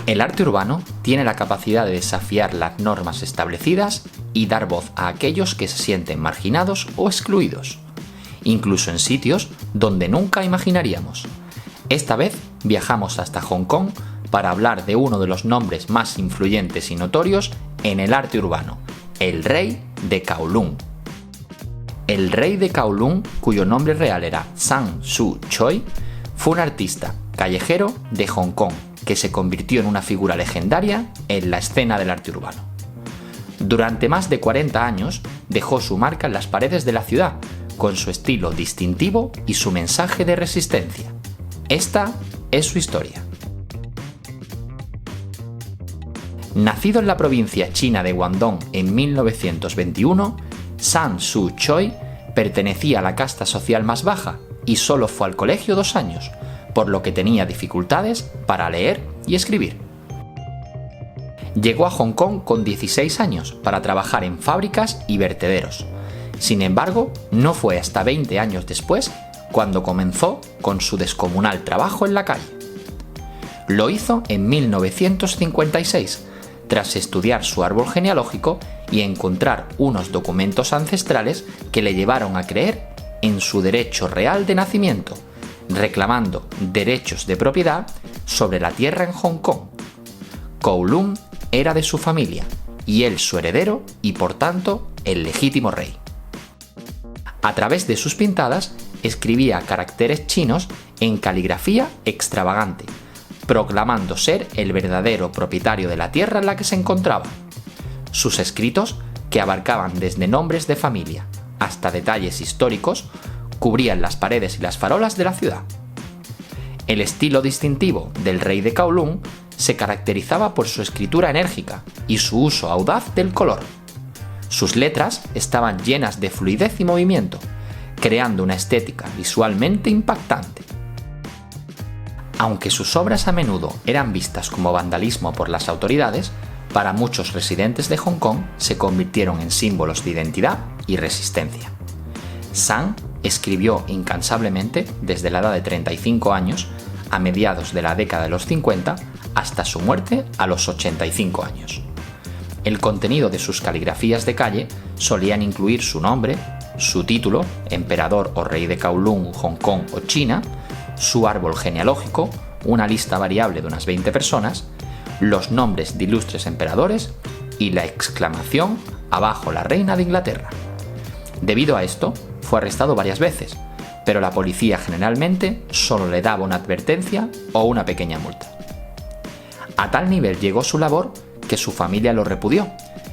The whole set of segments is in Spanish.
El arte urbano tiene la capacidad de desafiar las normas establecidas y dar voz a aquellos que se sienten marginados o excluidos, incluso en sitios donde nunca imaginaríamos. Esta vez viajamos hasta Hong Kong para hablar de uno de los nombres más influyentes y notorios en el arte urbano, el Rey de Kowloon. El Rey de Kowloon, cuyo nombre real era San Suu Kyi, fue un artista callejero de Hong Kong que se convirtió en una figura legendaria en la escena del arte urbano. Durante más de 40 años dejó su marca en las paredes de la ciudad, con su estilo distintivo y su mensaje de resistencia. Esta es su historia. Nacido en la provincia china de Guangdong en 1921, San Suu Kyi pertenecía a la casta social más baja y solo fue al colegio 2 años, por lo que tenía dificultades para leer y escribir. Llegó a Hong Kong con 16 años para trabajar en fábricas y vertederos. Sin embargo, no fue hasta 20 años después cuando comenzó con su descomunal trabajo en la calle. Lo hizo en 1956, tras estudiar su árbol genealógico y encontrar unos documentos ancestrales que le llevaron a creer en su derecho real de nacimiento, reclamando derechos de propiedad sobre la tierra en Hong Kong. Kowloon era de su familia y él su heredero y por tanto el legítimo rey. A través de sus pintadas escribía caracteres chinos en caligrafía extravagante, proclamando ser el verdadero propietario de la tierra en la que se encontraba. Sus escritos, que abarcaban desde nombres de familia hasta detalles históricos, cubrían las paredes y las farolas de la ciudad. El estilo distintivo del Rey de Kowloon se caracterizaba por su escritura enérgica y su uso audaz del color. Sus letras estaban llenas de fluidez y movimiento, creando una estética visualmente impactante. Aunque sus obras a menudo eran vistas como vandalismo por las autoridades, para muchos residentes de Hong Kong se convirtieron en símbolos de identidad y resistencia. San escribió incansablemente desde la edad de 35 años, a mediados de la década de los 50, hasta su muerte a los 85 años. El contenido de sus caligrafías de calle solían incluir su nombre, su título, emperador o rey de Kowloon, Hong Kong o China, su árbol genealógico, una lista variable de unas 20 personas, los nombres de ilustres emperadores y la exclamación «Abajo la reina de Inglaterra». Debido a esto, fue arrestado varias veces, pero la policía generalmente solo le daba una advertencia o una pequeña multa. A tal nivel llegó su labor que su familia lo repudió,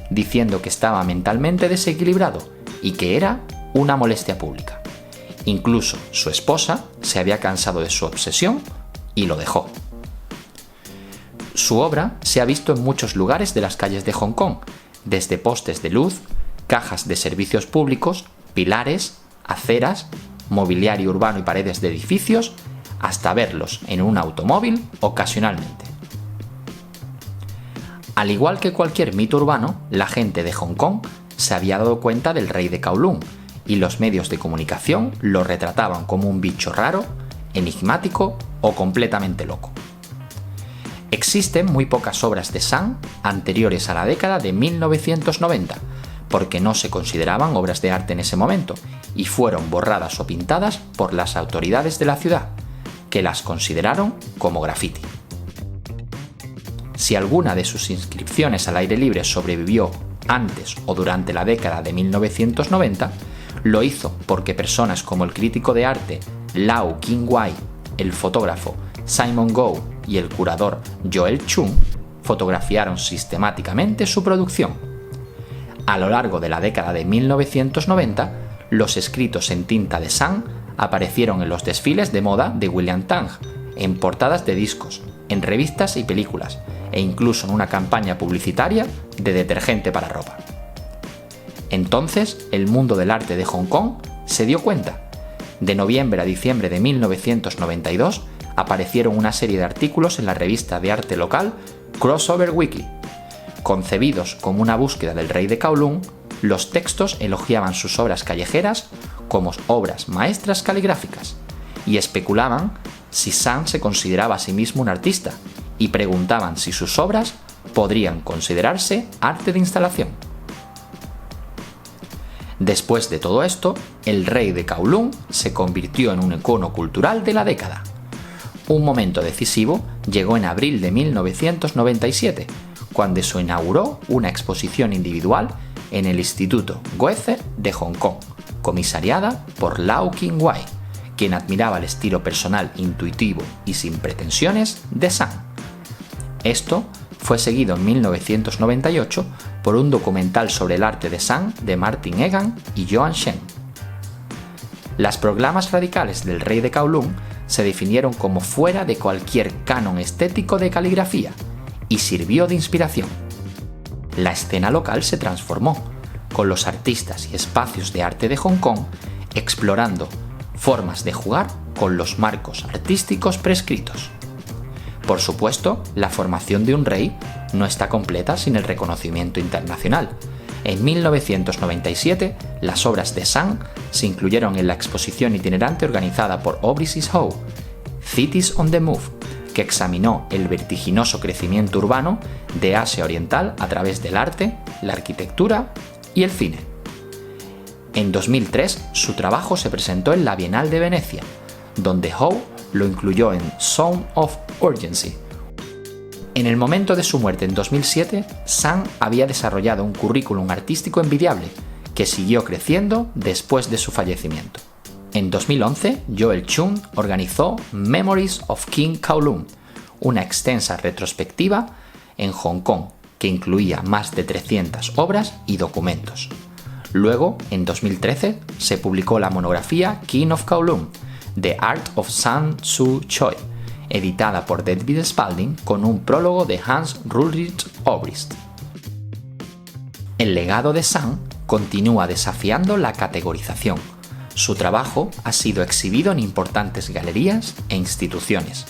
diciendo que estaba mentalmente desequilibrado y que era una molestia pública. Incluso su esposa se había cansado de su obsesión y lo dejó. Su obra se ha visto en muchos lugares de las calles de Hong Kong, desde postes de luz, cajas de servicios públicos, pilares, aceras, mobiliario urbano y paredes de edificios, hasta verlos en un automóvil ocasionalmente. Al igual que cualquier mito urbano, la gente de Hong Kong se había dado cuenta del Rey de Kowloon y los medios de comunicación lo retrataban como un bicho raro, enigmático o completamente loco. Existen muy pocas obras de San anteriores a la década de 1990, porque no se consideraban obras de arte en ese momento y fueron borradas o pintadas por las autoridades de la ciudad, que las consideraron como graffiti. Si alguna de sus inscripciones al aire libre sobrevivió antes o durante la década de 1990, lo hizo porque personas como el crítico de arte Lau Qingwei, el fotógrafo Simon Goh y el curador Joel Chung fotografiaron sistemáticamente su producción. A lo largo de la década de 1990, los escritos en tinta de San aparecieron en los desfiles de moda de William Tang, en portadas de discos, en revistas y películas, e incluso en una campaña publicitaria de detergente para ropa. Entonces, el mundo del arte de Hong Kong se dio cuenta. De noviembre a diciembre de 1992 aparecieron una serie de artículos en la revista de arte local Crossover Weekly. Concebidos como una búsqueda del Rey de Kowloon, los textos elogiaban sus obras callejeras como obras maestras caligráficas y especulaban si San se consideraba a sí mismo un artista y preguntaban si sus obras podrían considerarse arte de instalación. Después de todo esto, el rey de Kowloon se convirtió en un icono cultural de la década. Un momento decisivo llegó en abril de 1997, cuando se inauguró una exposición individual en el Instituto Goethe de Hong Kong, comisariada por Lau Qing-wai, quien admiraba el estilo personal intuitivo y sin pretensiones de Sang. Esto fue seguido en 1998 por un documental sobre el arte de Sang de Martin Egan y Joan Shen. Las proclamas radicales del rey de Kowloon se definieron como fuera de cualquier canon estético de caligrafía y sirvió de inspiración. La escena local se transformó, con los artistas y espacios de arte de Hong Kong explorando formas de jugar con los marcos artísticos prescritos. Por supuesto, la formación de un rey no está completa sin el reconocimiento internacional. En 1997, las obras de Sang se incluyeron en la exposición itinerante organizada por Obrisis Howe, Cities on the Move, que examinó el vertiginoso crecimiento urbano de Asia Oriental a través del arte, la arquitectura y el cine. En 2003, su trabajo se presentó en la Bienal de Venecia, donde Howe lo incluyó en Zone of Urgency. En el momento de su muerte en 2007, Sang había desarrollado un currículum artístico envidiable, que siguió creciendo después de su fallecimiento. En 2011, Joel Chung organizó Memories of King Kowloon, una extensa retrospectiva en Hong Kong que incluía más de 300 obras y documentos. Luego, en 2013, se publicó la monografía King of Kowloon, The Art of Sang Soo Choi, editada por David Spalding con un prólogo de Hans Ulrich Obrist. El legado de Sang continúa desafiando la categorización. Su trabajo ha sido exhibido en importantes galerías e instituciones.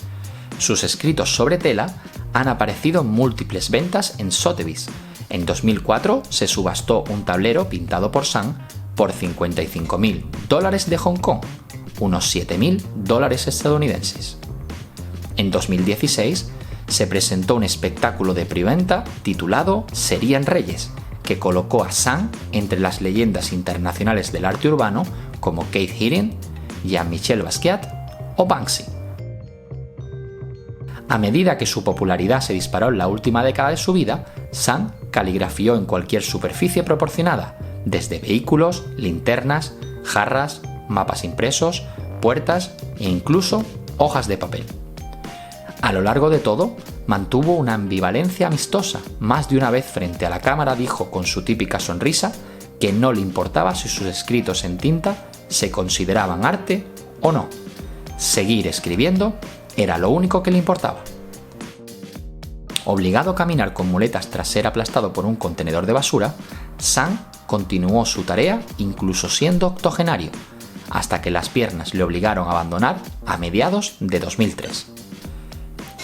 Sus escritos sobre tela han aparecido en múltiples ventas en Sotheby's. En 2004 se subastó un tablero pintado por Sang por $55.000 de Hong Kong, unos $7.000 estadounidenses. En 2016 se presentó un espectáculo de preventa titulado Serían Reyes, que colocó a Sang entre las leyendas internacionales del arte urbano como Keith Haring, Jean-Michel Basquiat o Banksy. A medida que su popularidad se disparó en la última década de su vida, Sang caligrafió en cualquier superficie proporcionada, desde vehículos, linternas, jarras, mapas impresos, puertas e incluso hojas de papel. A lo largo de todo, mantuvo una ambivalencia amistosa. Más de una vez frente a la cámara dijo con su típica sonrisa que no le importaba si sus escritos en tinta se consideraban arte o no. Seguir escribiendo era lo único que le importaba. Obligado a caminar con muletas tras ser aplastado por un contenedor de basura, Sang continuó su tarea incluso siendo octogenario, hasta que las piernas le obligaron a abandonar a mediados de 2003.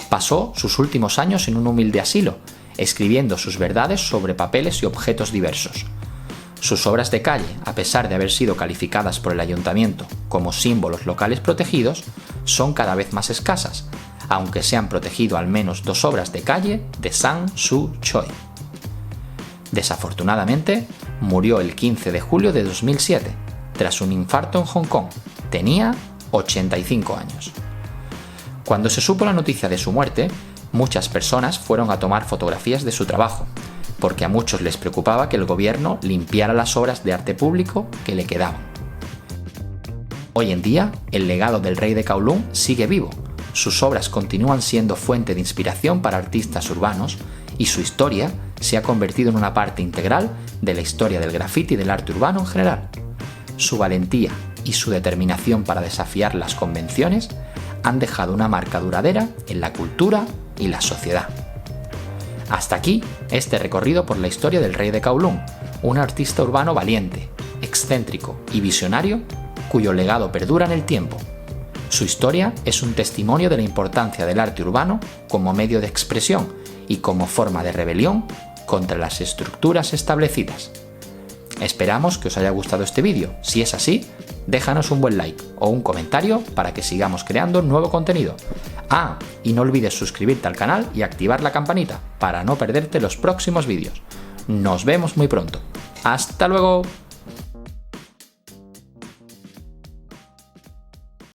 Pasó sus últimos años en un humilde asilo, escribiendo sus verdades sobre papeles y objetos diversos. Sus obras de calle, a pesar de haber sido calificadas por el ayuntamiento como símbolos locales protegidos, son cada vez más escasas, aunque se han protegido al menos 2 obras de calle de Sang Soo Choi. Desafortunadamente, murió el 15 de julio de 2007, tras un infarto en Hong Kong. Tenía 85 años. Cuando se supo la noticia de su muerte, muchas personas fueron a tomar fotografías de su trabajo, porque a muchos les preocupaba que el gobierno limpiara las obras de arte público que le quedaban. Hoy en día, el legado del rey de Kowloon sigue vivo. Sus obras continúan siendo fuente de inspiración para artistas urbanos y su historia se ha convertido en una parte integral de la historia del graffiti y del arte urbano en general. Su valentía y su determinación para desafiar las convenciones han dejado una marca duradera en la cultura y la sociedad. Hasta aquí este recorrido por la historia del rey de Kowloon, un artista urbano valiente, excéntrico y visionario cuyo legado perdura en el tiempo. Su historia es un testimonio de la importancia del arte urbano como medio de expresión y como forma de rebelión contra las estructuras establecidas. Esperamos que os haya gustado este vídeo. Si es así, déjanos un buen like o un comentario para que sigamos creando nuevo contenido. Ah, y no olvides suscribirte al canal y activar la campanita para no perderte los próximos vídeos. Nos vemos muy pronto. ¡Hasta luego!